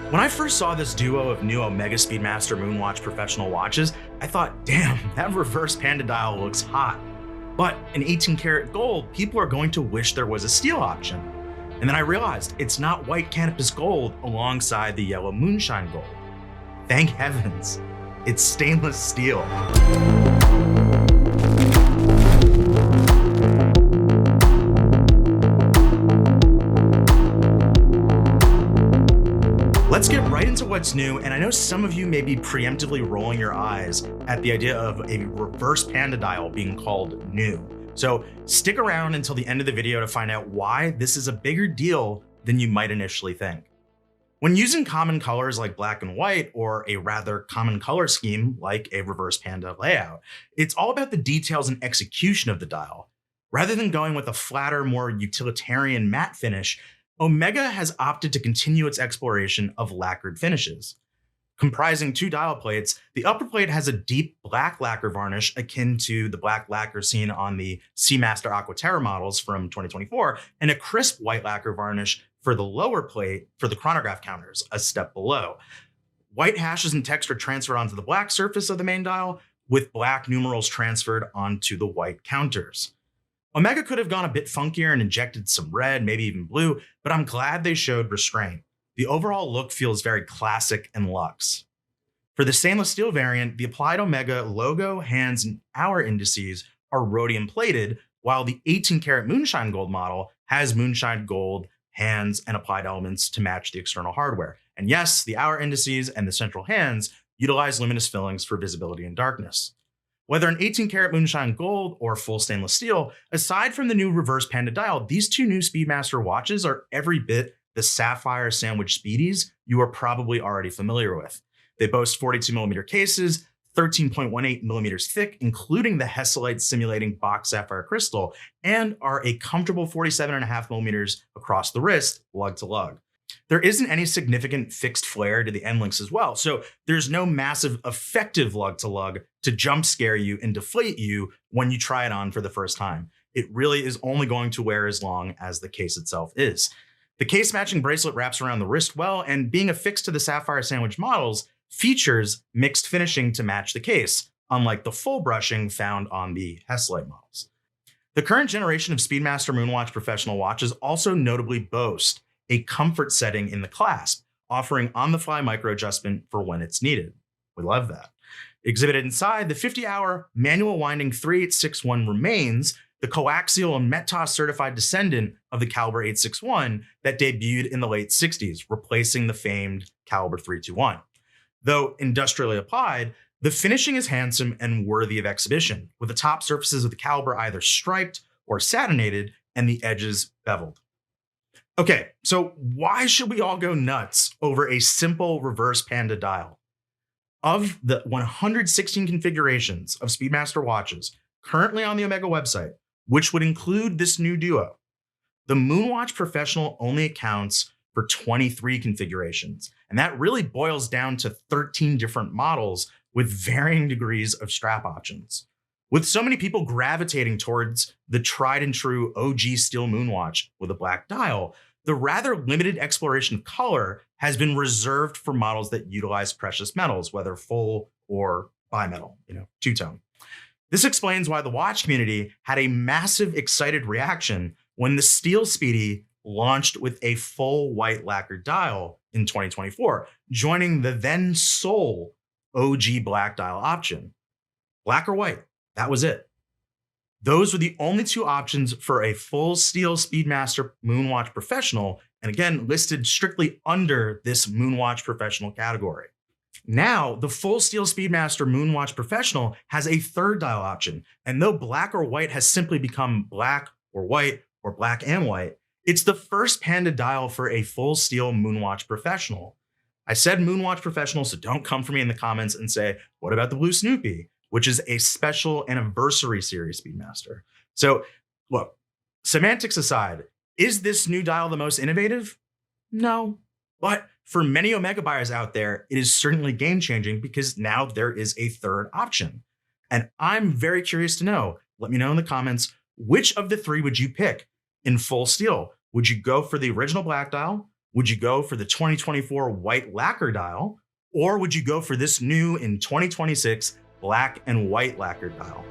When I first saw this duo of new Omega Speedmaster Moonwatch Professional watches, I thought, damn, that reverse panda dial looks hot. But in 18 karat gold, people are going to wish there was a steel option. And then I realized it's not white Canopus gold alongside the yellow Moonshine gold. Thank heavens, it's stainless steel. Let's get right into what's new, and I know some of you may be preemptively rolling your eyes at the idea of a reverse panda dial being called new. So stick around until the end of the video to find out why this is a bigger deal than you might initially think. When using common colors like black and white, or a rather common color scheme like a reverse panda layout, it's all about the details and execution of the dial. Rather than going with a flatter, more utilitarian matte finish, Omega has opted to continue its exploration of lacquered finishes. Comprising two dial plates, the upper plate has a deep black lacquer varnish akin to the black lacquer seen on the Seamaster Aquaterra models from 2024, and a crisp white lacquer varnish for the lower plate for the chronograph counters, a step below. White hashes and text are transferred onto the black surface of the main dial, with black numerals transferred onto the white counters. Omega could have gone a bit funkier and injected some red, maybe even blue, but I'm glad they showed restraint. The overall look feels very classic and luxe. For the stainless steel variant, the applied Omega logo, hands, and hour indices are rhodium plated, while the 18 karat Moonshine Gold model has Moonshine Gold hands and applied elements to match the external hardware. And yes, the hour indices and the central hands utilize luminous fillings for visibility and darkness. Whether an 18 karat Moonshine Gold or full stainless steel, aside from the new reverse panda dial, these two new Speedmaster watches are every bit the sapphire sandwich speedies you are probably already familiar with. They boast 42mm cases, 13.18mm thick, including the Hesalite simulating box sapphire crystal, and are a comfortable 47.5mm across the wrist, lug to lug. There isn't any significant fixed flare to the end links as well, so there's no massive effective lug to lug to jump scare you and deflate you when you try it on for the first time. It really is only going to wear as long as the case itself is. The case matching bracelet wraps around the wrist well, and being affixed to the sapphire sandwich models features mixed finishing to match the case, unlike the full brushing found on the Hesalite models. The current generation of Speedmaster Moonwatch Professional watches also notably boast a comfort setting in the clasp, offering on-the-fly micro adjustment for when it's needed. We love that. Exhibited inside, the 50-hour manual winding 3861 remains the coaxial and METTOS certified descendant of the Caliber 861 that debuted in the late 60s, replacing the famed Caliber 321. Though industrially applied, the finishing is handsome and worthy of exhibition, with the top surfaces of the Caliber either striped or satinated and the edges beveled. Okay, so why should we all go nuts over a simple reverse panda dial? Of the 116 configurations of Speedmaster watches currently on the Omega website, which would include this new duo, the Moonwatch Professional only accounts for 23 configurations. And that really boils down to 13 different models with varying degrees of strap options. With so many people gravitating towards the tried and true OG steel Moonwatch with a black dial, the rather limited exploration of color has been reserved for models that utilize precious metals, whether full or bimetal, two-tone. This explains why the watch community had a massive excited reaction when the Steel Speedy launched with a full white lacquered dial in 2024, joining the then sole OG black dial option. Black or white, that was it. Those were the only two options for a full steel Speedmaster Moonwatch Professional, and again, listed strictly under this Moonwatch Professional category. Now, the full steel Speedmaster Moonwatch Professional has a third dial option, and though black or white has simply become black or white or black and white, it's the first panda dial for a full steel Moonwatch Professional. I said Moonwatch Professional, so don't come for me in the comments and say, what about the Blue Snoopy, which is a special anniversary series Speedmaster. So look, semantics aside, is this new dial the most innovative? No, but for many Omega buyers out there, it is certainly game-changing because now there is a third option. And I'm very curious to know, let me know in the comments, which of the three would you pick in full steel? Would you go for the original black dial, Would you go for the 2024 white lacquer dial, or would you go for this new in 2026 black and white lacquer dial?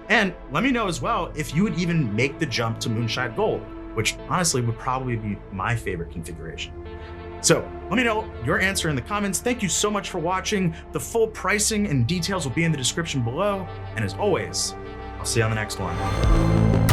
And let me know as well if you would even make the jump to Moonshine Gold, which honestly would probably be my favorite configuration. So let me know your answer in the comments. Thank you so much for watching. The full pricing and details will be in the description below. And as always, I'll see you on the next one.